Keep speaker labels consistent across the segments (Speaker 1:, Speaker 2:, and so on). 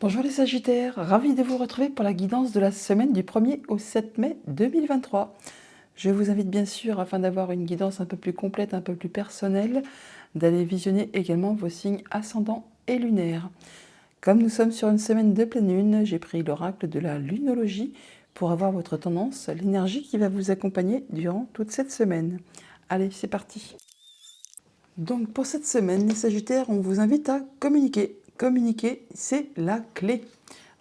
Speaker 1: Bonjour les Sagittaires, ravi de vous retrouver pour la guidance de la semaine du 1er au 7 mai 2023. Je vous invite bien sûr, afin d'avoir une guidance un peu plus complète, un peu plus personnelle, d'aller visionner également vos signes ascendants et lunaires. Comme nous sommes sur une semaine de pleine lune, j'ai pris l'oracle de la lunologie pour avoir votre tendance, l'énergie qui va vous accompagner durant toute cette semaine. Allez, c'est parti. Donc pour cette semaine, les Sagittaires, on vous invite à communiquer. Communiquer, c'est la clé.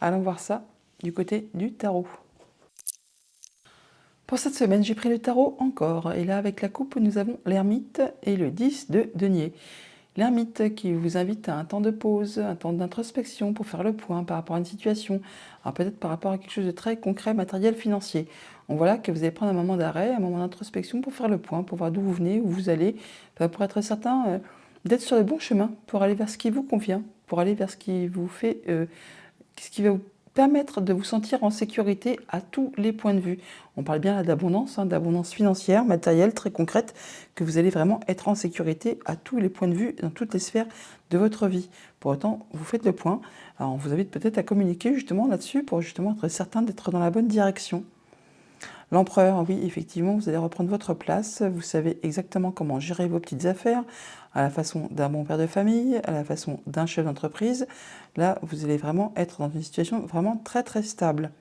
Speaker 1: Allons voir ça du côté du tarot. Pour cette semaine, j'ai pris le tarot encore. Et là, avec la coupe, nous avons l'ermite et le 10 de denier. L'ermite qui vous invite à un temps de pause, un temps d'introspection pour faire le point par rapport à une situation. Alors peut-être par rapport à quelque chose de très concret, matériel, financier. On voit là que vous allez prendre un moment d'arrêt, un moment d'introspection pour faire le point, pour voir d'où vous venez, où vous allez, pour être certain d'être sur le bon chemin, pour aller vers ce qui vous convient, pour aller vers ce qui vous fait, ce qui va vous permettre de vous sentir en sécurité à tous les points de vue. On parle bien d'abondance, d'abondance financière, matérielle, très concrète, que vous allez vraiment être en sécurité à tous les points de vue, dans toutes les sphères de votre vie. Pour autant, vous faites le point. Alors, on vous invite peut-être à communiquer justement là-dessus pour justement être certain d'être dans la bonne direction. L'empereur, oui, effectivement, vous allez reprendre votre place, vous savez exactement comment gérer vos petites affaires, à la façon d'un bon père de famille, à la façon d'un chef d'entreprise. Là, vous allez vraiment être dans une situation vraiment très très stable.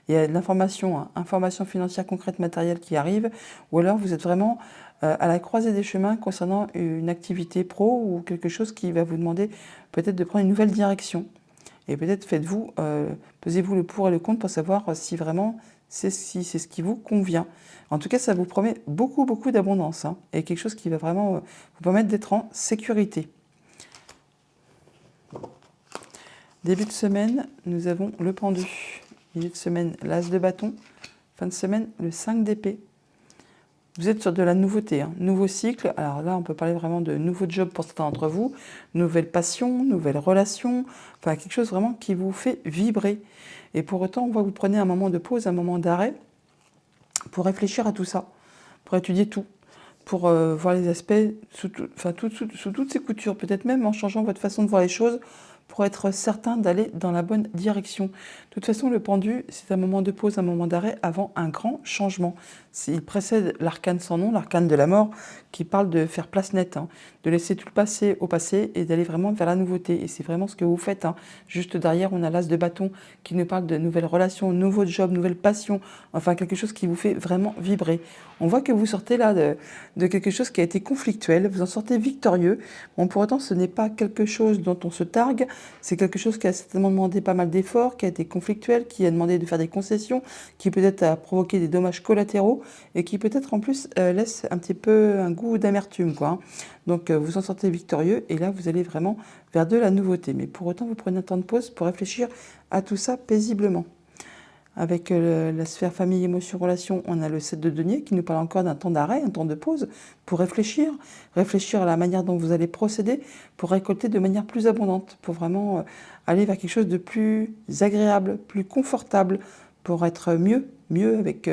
Speaker 1: Il y a de l'information, information financière concrète, matérielle qui arrive, ou alors vous êtes vraiment à la croisée des chemins concernant une activité pro ou quelque chose qui va vous demander peut-être de prendre une nouvelle direction. Et peut-être pesez-vous le pour et le contre pour savoir si vraiment c'est ce qui vous convient. En tout cas, ça vous promet beaucoup, beaucoup d'abondance et quelque chose qui va vraiment vous permettre d'être en sécurité. Début de semaine, nous avons le pendu. Milieu de semaine, l'as de bâton. Fin de semaine, le 5 d'épée. Vous êtes sur de la nouveauté, nouveau cycle. Alors là, on peut parler vraiment de nouveau job pour certains d'entre vous, nouvelle passion, nouvelle relation, enfin quelque chose vraiment qui vous fait vibrer. Et pour autant, on voit que vous prenez un moment de pause, un moment d'arrêt pour réfléchir à tout ça, pour étudier tout, pour voir les aspects sous toutes ces coutures, peut-être même en changeant votre façon de voir les choses, pour être certain d'aller dans la bonne direction. De toute façon, le pendu, c'est un moment de pause, un moment d'arrêt avant un grand changement. Il précède l'arcane sans nom, l'arcane de la mort, qui parle de faire place nette, de laisser tout le passé au passé et d'aller vraiment vers la nouveauté. Et c'est vraiment ce que vous faites. Juste derrière, on a l'as de bâton qui nous parle de nouvelles relations, nouveaux jobs, nouvelles passions, enfin quelque chose qui vous fait vraiment vibrer. On voit que vous sortez là de quelque chose qui a été conflictuel, vous en sortez victorieux. Bon, pour autant, ce n'est pas quelque chose dont on se targue, c'est quelque chose qui a certainement demandé pas mal d'efforts, qui a été conflictuel, qui a demandé de faire des concessions, qui peut-être a provoqué des dommages collatéraux et qui peut-être en plus laisse un petit peu un goût d'amertume, quoi. Donc vous en sortez victorieux et là vous allez vraiment vers de la nouveauté. Mais pour autant, vous prenez un temps de pause pour réfléchir à tout ça paisiblement. Avec la sphère famille, émotion, relation, on a le 7 de denier qui nous parle encore d'un temps d'arrêt, un temps de pause pour réfléchir à la manière dont vous allez procéder pour récolter de manière plus abondante, pour vraiment aller vers quelque chose de plus agréable, plus confortable, pour être mieux avec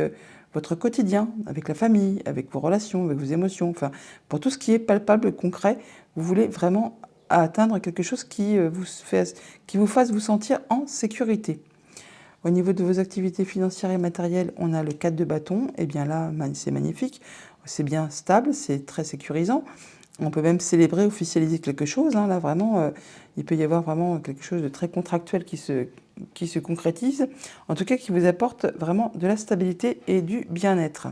Speaker 1: votre quotidien, avec la famille, avec vos relations, avec vos émotions, enfin pour tout ce qui est palpable, concret, vous voulez vraiment atteindre quelque chose qui vous fasse vous sentir en sécurité. Au niveau de vos activités financières et matérielles, on a le 4 de bâton. Et bien là, c'est magnifique. C'est bien stable, c'est très sécurisant. On peut même célébrer, officialiser quelque chose. Là, vraiment, il peut y avoir vraiment quelque chose de très contractuel qui se concrétise. En tout cas, qui vous apporte vraiment de la stabilité et du bien-être.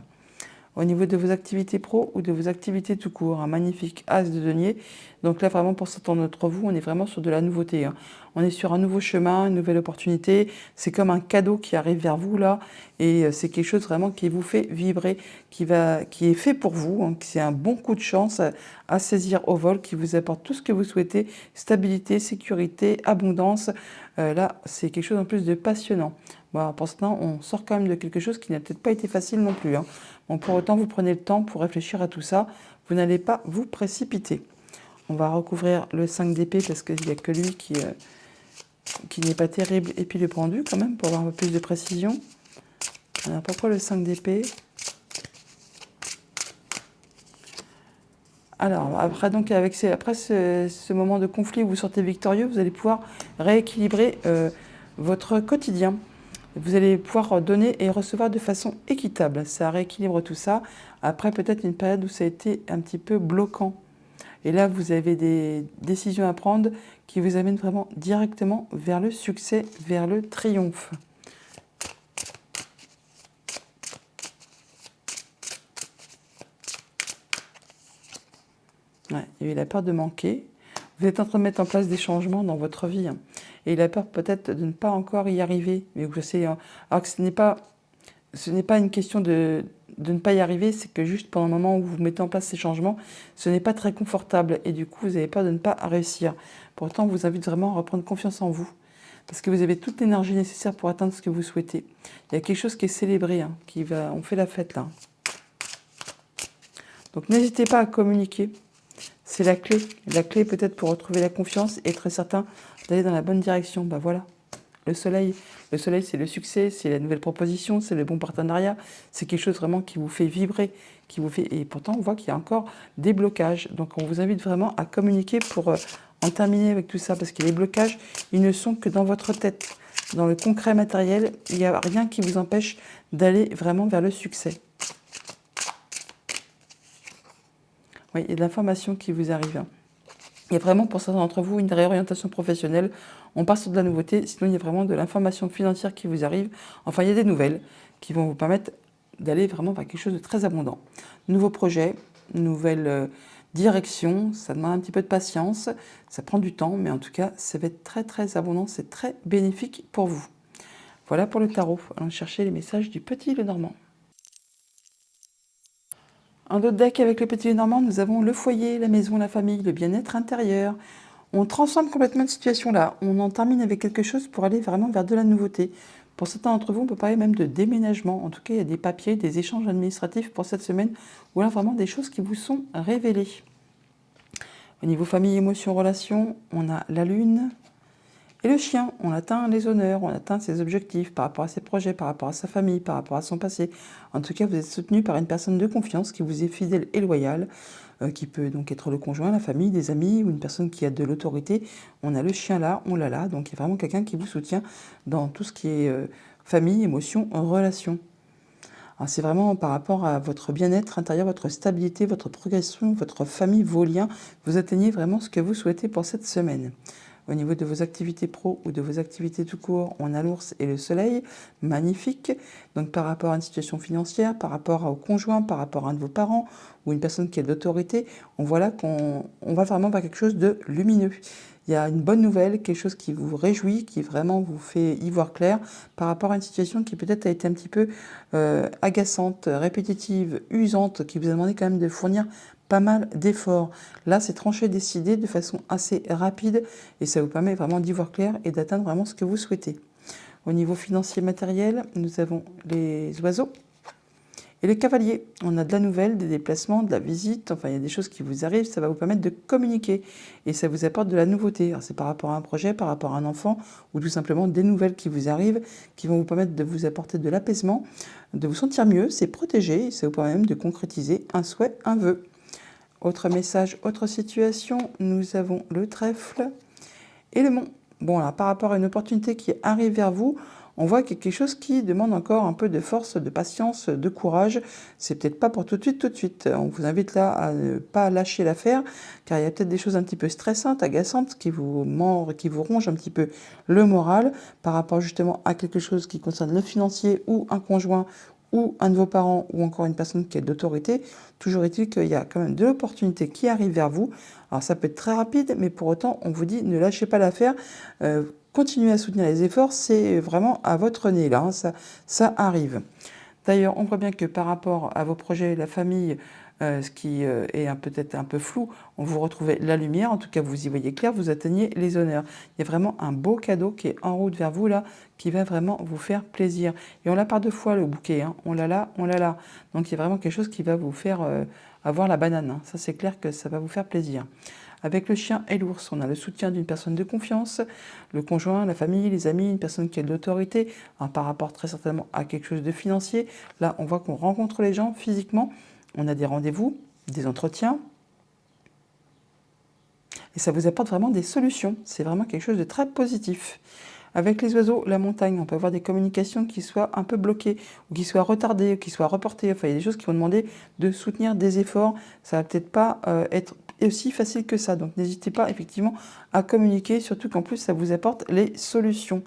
Speaker 1: Au niveau de vos activités pro ou de vos activités tout court, un magnifique as de denier. Donc là, vraiment, pour certains d'entre vous, on est vraiment sur de la nouveauté. On est sur un nouveau chemin, une nouvelle opportunité. C'est comme un cadeau qui arrive vers vous là. Et c'est quelque chose vraiment qui vous fait vibrer, qui est fait pour vous. C'est un bon coup de chance à saisir au vol, qui vous apporte tout ce que vous souhaitez. Stabilité, sécurité, abondance. Là, c'est quelque chose en plus de passionnant. Bon, pour certains, on sort quand même de quelque chose qui n'a peut-être pas été facile non plus. Bon, pour autant, vous prenez le temps pour réfléchir à tout ça. Vous n'allez pas vous précipiter. On va recouvrir le 5 d'épée parce qu'il n'y a que lui qui n'est pas terrible. Et puis le pendu quand même pour avoir un peu plus de précision. Alors pourquoi le 5 d'épée? Alors après, donc, après ce moment de conflit où vous sortez victorieux, vous allez pouvoir rééquilibrer votre quotidien. Vous allez pouvoir donner et recevoir de façon équitable. Ça rééquilibre tout ça. Après, peut-être une période où ça a été un petit peu bloquant. Et là, vous avez des décisions à prendre qui vous amènent vraiment directement vers le succès, vers le triomphe. Ouais, il y a eu la peur de manquer. Vous êtes en train de mettre en place des changements dans votre vie. Et la peur peut-être de ne pas encore y arriver. Mais je sais, alors que ce n'est pas une question de ne pas y arriver, c'est que juste pendant le moment où vous mettez en place ces changements, ce n'est pas très confortable. Et du coup, vous avez peur de ne pas réussir. Pourtant, on vous invite vraiment à reprendre confiance en vous. Parce que vous avez toute l'énergie nécessaire pour atteindre ce que vous souhaitez. Il y a quelque chose qui est célébré, on fait la fête là. Donc n'hésitez pas à communiquer. C'est la clé. La clé peut-être pour retrouver la confiance et être certain d'aller dans la bonne direction. Ben voilà, le soleil. Le soleil, c'est le succès, c'est la nouvelle proposition, c'est le bon partenariat. C'est quelque chose vraiment qui vous fait vibrer, qui vous fait... Et pourtant, on voit qu'il y a encore des blocages. Donc on vous invite vraiment à communiquer pour en terminer avec tout ça. Parce que les blocages, ils ne sont que dans votre tête. Dans le concret matériel, il n'y a rien qui vous empêche d'aller vraiment vers le succès. Oui, il y a de l'information qui vous arrive. Il y a vraiment pour certains d'entre vous une réorientation professionnelle. On part sur de la nouveauté, sinon il y a vraiment de l'information financière qui vous arrive. Enfin, il y a des nouvelles qui vont vous permettre d'aller vraiment vers quelque chose de très abondant. Nouveau projet, nouvelle direction, ça demande un petit peu de patience, ça prend du temps, mais en tout cas, ça va être très très abondant, c'est très bénéfique pour vous. Voilà pour le tarot. Allons chercher les messages du Petit Lenormand. Un autre deck avec le Petit Lenormand, nous avons le foyer, la maison, la famille, le bien-être intérieur. On transforme complètement de situation là. On en termine avec quelque chose pour aller vraiment vers de la nouveauté. Pour certains d'entre vous, on peut parler même de déménagement. En tout cas, il y a des papiers, des échanges administratifs pour cette semaine, ou là vraiment des choses qui vous sont révélées. Au niveau famille, émotions, relations, on a la lune. Et le chien, on atteint les honneurs, on atteint ses objectifs par rapport à ses projets, par rapport à sa famille, par rapport à son passé. En tout cas, vous êtes soutenu par une personne de confiance qui vous est fidèle et loyale, qui peut donc être le conjoint, la famille, des amis ou une personne qui a de l'autorité. On a le chien là, on l'a là, donc il y a vraiment quelqu'un qui vous soutient dans tout ce qui est famille, émotion, relation. C'est vraiment par rapport à votre bien-être intérieur, votre stabilité, votre progression, votre famille, vos liens. Vous atteignez vraiment ce que vous souhaitez pour cette semaine. Au niveau de vos activités pro ou de vos activités tout court, on a l'ours et le soleil, magnifique. Donc par rapport à une situation financière, par rapport au conjoint, par rapport à un de vos parents ou une personne qui a de l'autorité, on voit là qu'on va vraiment vers quelque chose de lumineux. Il y a une bonne nouvelle, quelque chose qui vous réjouit, qui vraiment vous fait y voir clair par rapport à une situation qui peut-être a été un petit peu agaçante, répétitive, usante, qui vous a demandé quand même de fournir pas mal d'efforts. Là, c'est tranché, décidé de façon assez rapide et ça vous permet vraiment d'y voir clair et d'atteindre vraiment ce que vous souhaitez. Au niveau financier matériel, nous avons les oiseaux et les cavaliers. On a de la nouvelle, des déplacements, de la visite, enfin il y a des choses qui vous arrivent, ça va vous permettre de communiquer et ça vous apporte de la nouveauté. Alors, c'est par rapport à un projet, par rapport à un enfant ou tout simplement des nouvelles qui vous arrivent, qui vont vous permettre de vous apporter de l'apaisement, de vous sentir mieux, c'est protégé et ça vous permet même de concrétiser un souhait, un vœu. Autre message, autre situation, nous avons le trèfle et le mont. Bon, là, par rapport à une opportunité qui arrive vers vous, on voit qu'il y a quelque chose qui demande encore un peu de force, de patience, de courage. C'est peut-être pas pour tout de suite, tout de suite. On vous invite là à ne pas lâcher l'affaire, car il y a peut-être des choses un petit peu stressantes, agaçantes, qui vous rongent un petit peu le moral par rapport justement à quelque chose qui concerne le financier ou un conjoint ou un de vos parents ou encore une personne qui est d'autorité. Toujours est-il qu'il y a quand même de l'opportunité qui arrive vers vous. Alors ça peut être très rapide, mais pour autant, on vous dit ne lâchez pas l'affaire. Continuez à soutenir les efforts, c'est vraiment à votre nez là, ça arrive. D'ailleurs, on voit bien que par rapport à vos projets, la famille, ce qui est peut-être un peu flou, on vous retrouvez la lumière, en tout cas vous y voyez clair, vous atteignez les honneurs. Il y a vraiment un beau cadeau qui est en route vers vous là, qui va vraiment vous faire plaisir. Et on l'a par deux fois le bouquet, on l'a là, on l'a là. Donc il y a vraiment quelque chose qui va vous faire avoir la banane. Ça c'est clair que ça va vous faire plaisir. Avec le chien et l'ours, on a le soutien d'une personne de confiance, le conjoint, la famille, les amis, une personne qui a de l'autorité, par rapport très certainement à quelque chose de financier. Là, on voit qu'on rencontre les gens physiquement, on a des rendez-vous, des entretiens. et ça vous apporte vraiment des solutions. C'est vraiment quelque chose de très positif. Avec les oiseaux, la montagne, on peut avoir des communications qui soient un peu bloquées, ou qui soient retardées, ou qui soient reportées. Enfin, il y a des choses qui vont demander de soutenir des efforts. Ça va peut-être pas être aussi facile que ça. Donc, n'hésitez pas effectivement à communiquer, surtout qu'en plus, ça vous apporte les solutions.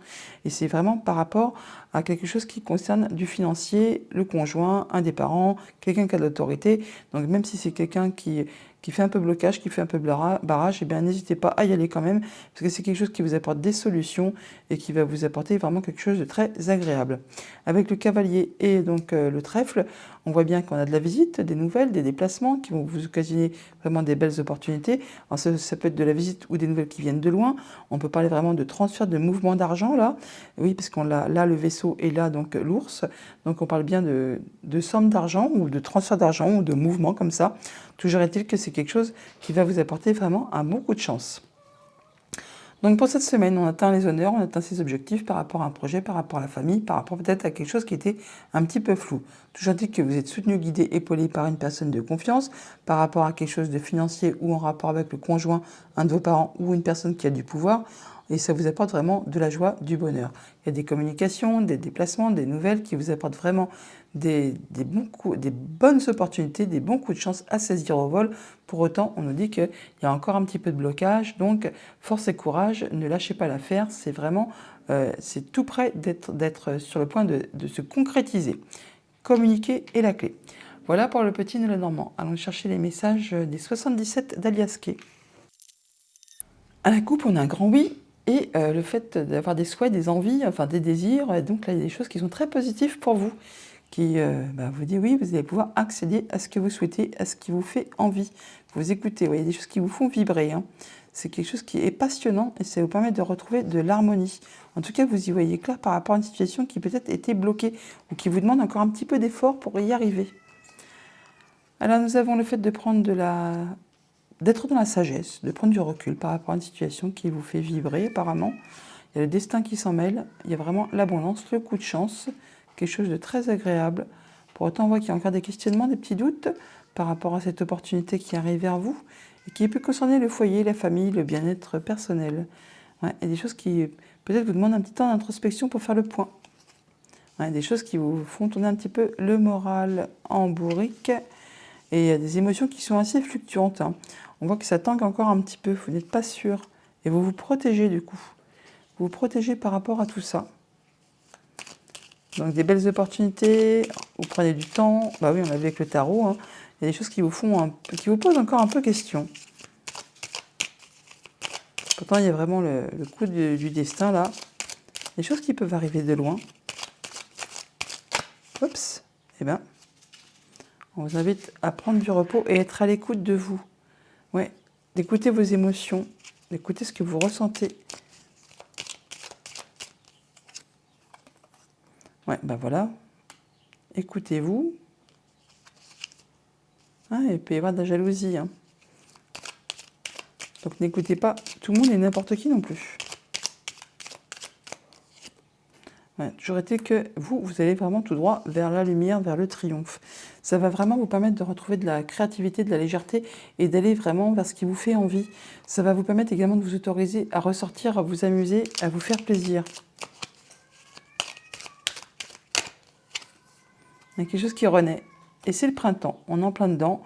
Speaker 1: Et c'est vraiment par rapport à quelque chose qui concerne du financier, le conjoint, un des parents, quelqu'un qui a de l'autorité. Donc, même si c'est quelqu'un qui fait un peu blocage, qui fait un peu barrage, eh bien n'hésitez pas à y aller quand même, parce que c'est quelque chose qui vous apporte des solutions et qui va vous apporter vraiment quelque chose de très agréable. Avec le cavalier et donc le trèfle, on voit bien qu'on a de la visite, des nouvelles, des déplacements qui vont vous occasionner vraiment des belles opportunités. Alors ça peut être de la visite ou des nouvelles qui viennent de loin. On peut parler vraiment de transfert, de mouvement d'argent là. Oui, parce qu'on a là le vaisseau et là donc l'ours. Donc on parle bien de somme d'argent ou de transfert d'argent ou de mouvement comme ça. Toujours est-il que c'est quelque chose qui va vous apporter vraiment un bon coup de chance. Donc pour cette semaine, on atteint les honneurs, on atteint ses objectifs par rapport à un projet, par rapport à la famille, par rapport peut-être à quelque chose qui était un petit peu flou. Toujours dit que vous êtes soutenu, guidé, épaulé par une personne de confiance, par rapport à quelque chose de financier ou en rapport avec le conjoint, un de vos parents ou une personne qui a du pouvoir. Et ça vous apporte vraiment de la joie, du bonheur. Il y a des communications, des déplacements, des nouvelles qui vous apportent vraiment des bonnes opportunités, des bons coups de chance à saisir au vol. Pour autant, on nous dit qu'il y a encore un petit peu de blocage. Donc, force et courage, ne lâchez pas l'affaire. C'est vraiment, c'est tout près d'être sur le point de se concrétiser. Communiquer est la clé. Voilà pour le petit nœud normand. Allons chercher les messages des 77 d'Aliasquet. À la coupe, on a un grand oui. Et le fait d'avoir des souhaits, des envies, enfin des désirs, donc là il y a des choses qui sont très positives pour vous, qui vous dit oui, vous allez pouvoir accéder à ce que vous souhaitez, à ce qui vous fait envie. Vous écoutez, il y a des choses qui vous font vibrer. Hein. C'est quelque chose qui est passionnant et ça vous permet de retrouver de l'harmonie. En tout cas, vous y voyez clair par rapport à une situation qui peut-être était bloquée ou qui vous demande encore un petit peu d'effort pour y arriver. Alors nous avons le fait de prendre d'être dans la sagesse, de prendre du recul par rapport à une situation qui vous fait vibrer apparemment. Il y a le destin qui s'en mêle, il y a vraiment l'abondance, le coup de chance, quelque chose de très agréable. Pour autant, on voit qu'il y a encore des questionnements, des petits doutes par rapport à cette opportunité qui arrive vers vous et qui peut concerner le foyer, la famille, le bien-être personnel. Ouais, il y a des choses qui peut-être vous demandent un petit temps d'introspection pour faire le point. Ouais, des choses qui vous font tourner un petit peu le moral en bourrique et il y a des émotions qui sont assez fluctuantes. Hein. On voit que ça tangue encore un petit peu, vous n'êtes pas sûr et vous vous protégez du coup. Vous vous protégez par rapport à tout ça. Donc des belles opportunités, vous prenez du temps. Bah oui, on l'a vu avec le tarot. Hein. Il y a des choses qui vous posent encore un peu question. Pourtant, il y a vraiment le coup du destin là. Des choses qui peuvent arriver de loin. Oups. Eh bien, on vous invite à prendre du repos et être à l'écoute de vous. Ouais, d'écouter vos émotions, d'écouter ce que vous ressentez. Ouais, ben voilà. Écoutez-vous. Ah, il peut y avoir de la jalousie. Hein. Donc n'écoutez pas tout le monde et n'importe qui non plus. Ouais, toujours est-il que vous allez vraiment tout droit vers la lumière, vers le triomphe. Ça va vraiment vous permettre de retrouver de la créativité, de la légèreté et d'aller vraiment vers ce qui vous fait envie. Ça va vous permettre également de vous autoriser à ressortir, à vous amuser, à vous faire plaisir. Il y a quelque chose qui renaît. Et c'est le printemps, on est en plein dedans.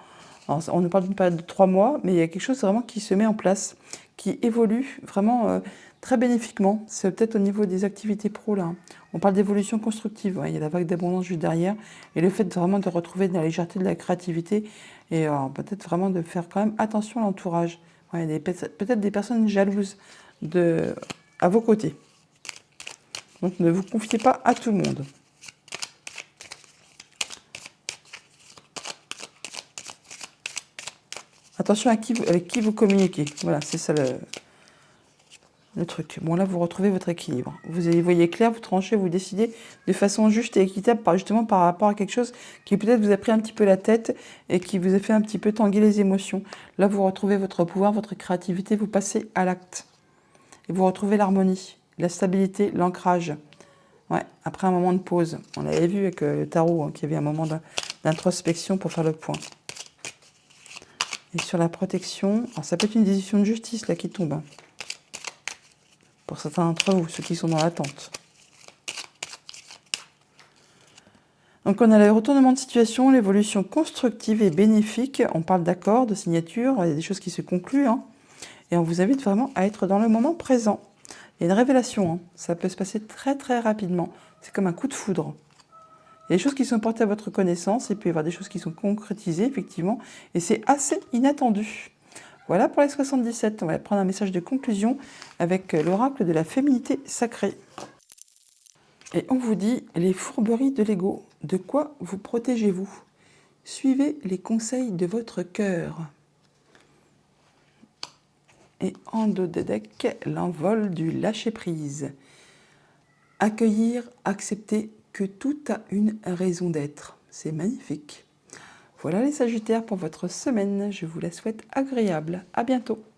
Speaker 1: Alors, on nous parle d'une période de 3 mois, mais il y a quelque chose vraiment qui se met en place, qui évolue vraiment très bénéfiquement. C'est peut-être au niveau des activités pro là. On parle d'évolution constructive, ouais. Il y a la vague d'abondance juste derrière. Et le fait vraiment de retrouver de la légèreté, de la créativité, et peut-être vraiment de faire quand même attention à l'entourage. Ouais, peut-être des personnes jalouses à vos côtés. Donc ne vous confiez pas à tout le monde. Attention avec qui vous communiquez. Voilà, c'est ça le truc. Bon, là, vous retrouvez votre équilibre. Vous y voyez clair, vous tranchez, vous décidez de façon juste et équitable, justement par rapport à quelque chose qui peut-être vous a pris un petit peu la tête et qui vous a fait un petit peu tanguer les émotions. Là, vous retrouvez votre pouvoir, votre créativité, vous passez à l'acte. Et vous retrouvez l'harmonie, la stabilité, l'ancrage. Ouais, après un moment de pause. On l'avait vu avec le tarot, hein, qu'il y avait un moment d'introspection pour faire le point. Et sur la protection, alors ça peut être une décision de justice là qui tombe. Hein. Pour certains d'entre vous, ceux qui sont dans l'attente. Donc on a le retournement de situation, l'évolution constructive et bénéfique. On parle d'accord, de signature, il y a des choses qui se concluent. Hein. Et on vous invite vraiment à être dans le moment présent. Il y a une révélation, hein. Ça peut se passer très très rapidement. C'est comme un coup de foudre. Il y a des choses qui sont portées à votre connaissance, et puis il peut y avoir des choses qui sont concrétisées, effectivement, et c'est assez inattendu. Voilà pour les 77. On va prendre un message de conclusion avec l'oracle de la féminité sacrée. Et on vous dit, les fourberies de l'ego, de quoi vous protégez-vous? Suivez les conseils de votre cœur. Et en dos de deck, l'envol du lâcher-prise. Accueillir, accepter que tout a une raison d'être. C'est magnifique. Voilà les Sagittaires pour votre semaine. Je vous la souhaite agréable. À bientôt.